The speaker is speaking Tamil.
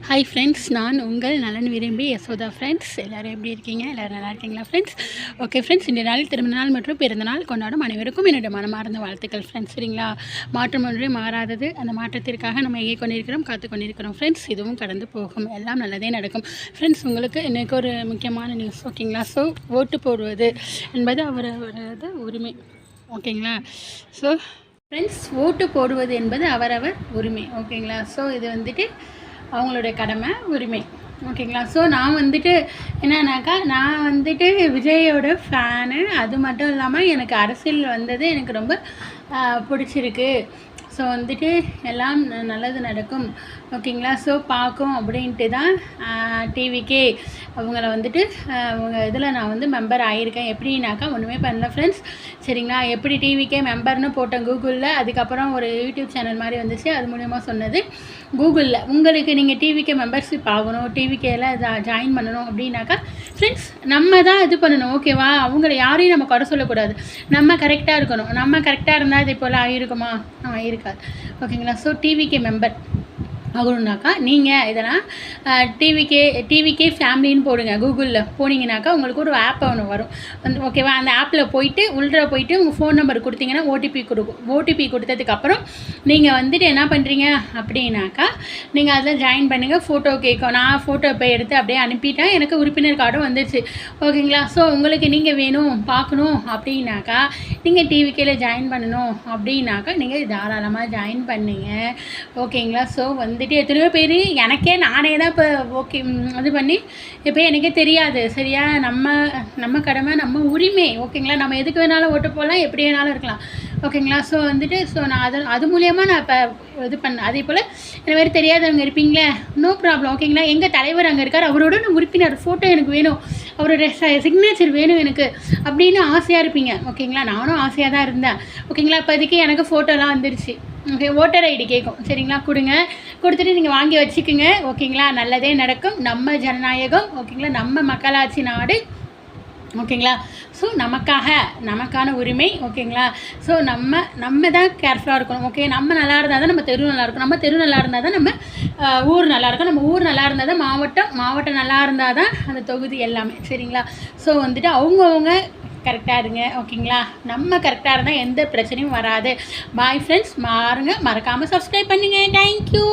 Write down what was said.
ஹாய் ஃப்ரெண்ட்ஸ், நான் உங்கள் நலன் விரும்பி யசோதா ஃப்ரெண்ட்ஸ். எல்லோரும் எப்படி இருக்கீங்க? எல்லோரும் நல்லா இருக்கீங்களா ஃப்ரெண்ட்ஸ்? ஓகே ஃப்ரெண்ட்ஸ், இந்த நாளில் திருமணநாள் மற்றும் பிறந்தநாள் கொண்டாடும் அனைவருக்கும் என்னுடைய மனமார்ந்த வாழ்த்துக்கள் ஃப்ரெண்ட்ஸ். சரிங்களா? மாற்றம் ஒன்றே மாறாதது. அந்த மாற்றத்திற்காக நம்ம எங்கே கொண்டிருக்கிறோம், காத்து கொண்டிருக்கிறோம் ஃப்ரெண்ட்ஸ். இதுவும் கடந்து போகும், எல்லாம் நல்லதே நடக்கும் ஃப்ரெண்ட்ஸ். உங்களுக்கு இன்றைக்கி ஒரு முக்கியமான நியூஸ், ஓகேங்களா? ஸோ ஓட்டு போடுவது என்பது அவரவரது உரிமை, ஓகேங்களா? ஸோ ஃப்ரெண்ட்ஸ், ஓட்டு போடுவது என்பது அவரவர் உரிமை, ஓகேங்களா? ஸோ இது வந்துட்டு அவங்களுடைய கடமை, உரிமை, ஓகேங்களா? ஸோ நான் வந்துட்டு என்னன்னாக்கா, நான் வந்துட்டு விஜயோட ஃபேனு. அது மட்டும் இல்லாமல் எனக்கு அரசியல் வந்தது எனக்கு ரொம்ப பிடிச்சிருக்கு. ஸோ வந்துட்டு எல்லாம் நல்லது நடக்கும், ஓகேங்களா? ஸோ பார்க்கும் அப்படின்ட்டு தான் டிவிக்கே அவங்கள வந்துட்டு அவங்க இதில் நான் வந்து மெம்பர் ஆகியிருக்கேன். எப்படின்னாக்கா ஒன்றுமே பண்ணல ஃப்ரெண்ட்ஸ், சரிங்களா? எப்படி டிவிக்கே மெம்பர்னு போட்டேன் கூகுளில். அதுக்கப்புறம் ஒரு யூடியூப் சேனல் மாதிரி வந்துச்சு, அது மூலிமா சொன்னது கூகுளில். உங்களுக்கு நீங்கள் டிவிக்கே மெம்பர்ஷிப் ஆகணும், டிவிக்கேல ஜாயின் பண்ணணும் அப்படின்னாக்கா ஃப்ரெண்ட்ஸ் நம்ம தான் இது பண்ணணும், ஓகேவா? அவங்கள யாரையும் நம்ம குறை சொல்லக்கூடாது. நம்ம கரெக்டாக இருக்கணும். நம்ம கரெக்டாக இருந்தால் இது போல் ஆகிருக்குமா? இருக்காது, ஓகேங்களா? ஸோ டிவிக்கே மெம்பர் ஆகணுன்னாக்கா நீங்கள் இதெல்லாம் டிவிக்கே ஃபேமிலின்னு போடுங்க. கூகுளில் போனீங்கன்னாக்கா உங்களுக்கு ஒரு ஆப் ஒன்று வரும், ஓகேவா? அந்த ஆப்பில் போயிட்டு போயிட்டு உங்கள் ஃபோன் நம்பர் கொடுத்தீங்கன்னா ஓடிபி கொடுக்கும். ஓடிபி கொடுத்ததுக்கப்புறம் நீங்கள் வந்துட்டு என்ன பண்ணுறீங்க அப்படின்னாக்கா, நீங்கள் அதில் ஜாயின் பண்ணுங்கள். ஃபோட்டோ கேட்கும். நான் ஃபோட்டோ இப்போ எடுத்து அப்படியே அனுப்பிட்டேன். எனக்கு உறுப்பினர் கார்டும் வந்துடுச்சு, ஓகேங்களா? ஸோ உங்களுக்கு நீங்கள் வேணும் பார்க்கணும் அப்படின்னாக்கா, நீங்கள் டிவிக்கேல ஜாயின் பண்ணணும் அப்படின்னாக்கா நீங்கள் தாராளமாக ஜாயின் பண்ணுங்க, ஓகேங்களா? ஸோ வந்துட்டு எத்தனையோ பேர், எனக்கே நானே தான் இப்போ ஓகே இது பண்ணி இப்போ எனக்கே தெரியாது, சரியா? நம்ம கடமை, நம்ம உரிமை, ஓகேங்களா? நம்ம எதுக்கு வேணாலும் ஓட்டு போடலாம், எப்படி வேணாலும் இருக்கலாம், ஓகேங்களா? ஸோ வந்துட்டு நான் அது மூலியமாக நான் இப்போ இது பண்ணேன். அதே போல் இந்த மாதிரி தெரியாதவங்க இருப்பீங்களே, நோ ப்ராப்ளம், ஓகேங்களா? எங்கள் தலைவர் அங்கே இருக்கார், அவரோட நான் உறுப்பினர் ஃபோட்டோ எனக்கு வேணும், அவரோட சிக்னேச்சர் வேணும் எனக்கு அப்படின்னு ஆசையாக இருப்பீங்க, ஓகேங்களா? நானும் ஆசையாக தான் இருந்தேன், ஓகேங்களா? இப்போதைக்கு எனக்கு ஃபோட்டோலாம் வந்துருச்சு, ஓகே. ஓட்டர் ஐடி கேட்கும், சரிங்களா? கொடுத்துட்டு நீங்கள் வாங்கி வச்சுக்கோங்க, ஓகேங்களா? நல்லதே நடக்கும். நம்ம ஜனநாயகம், ஓகேங்களா? நம்ம மக்களாட்சி நாடு, ஓகேங்களா? ஸோ நமக்கான உரிமை, ஓகேங்களா? ஸோ நம்ம தான் கேர்ஃபுல்லாக இருக்கணும், ஓகே? நம்ம நல்லா இருந்தால் தான் நம்ம தெரு நல்லா இருக்கும், நம்ம தெரு நல்லா இருந்தால் தான் நம்ம ஊர் நல்லாயிருக்கும், நம்ம ஊர் நல்லா இருந்தால் தான் மாவட்டம் நல்லா இருந்தால் தான் அந்த தொகுதி எல்லாமே, சரிங்களா? ஸோ வந்துட்டு அவங்கவுங்க கரெக்டாக இருங்க, ஓகேங்களா? நம்ம கரெக்டாக இருந்தால் எந்த பிரச்சனையும் வராது. பாய் ஃப்ரெண்ட்ஸ், மறக்காமல் சப்ஸ்கிரைப் பண்ணுங்கள். தேங்க்யூ.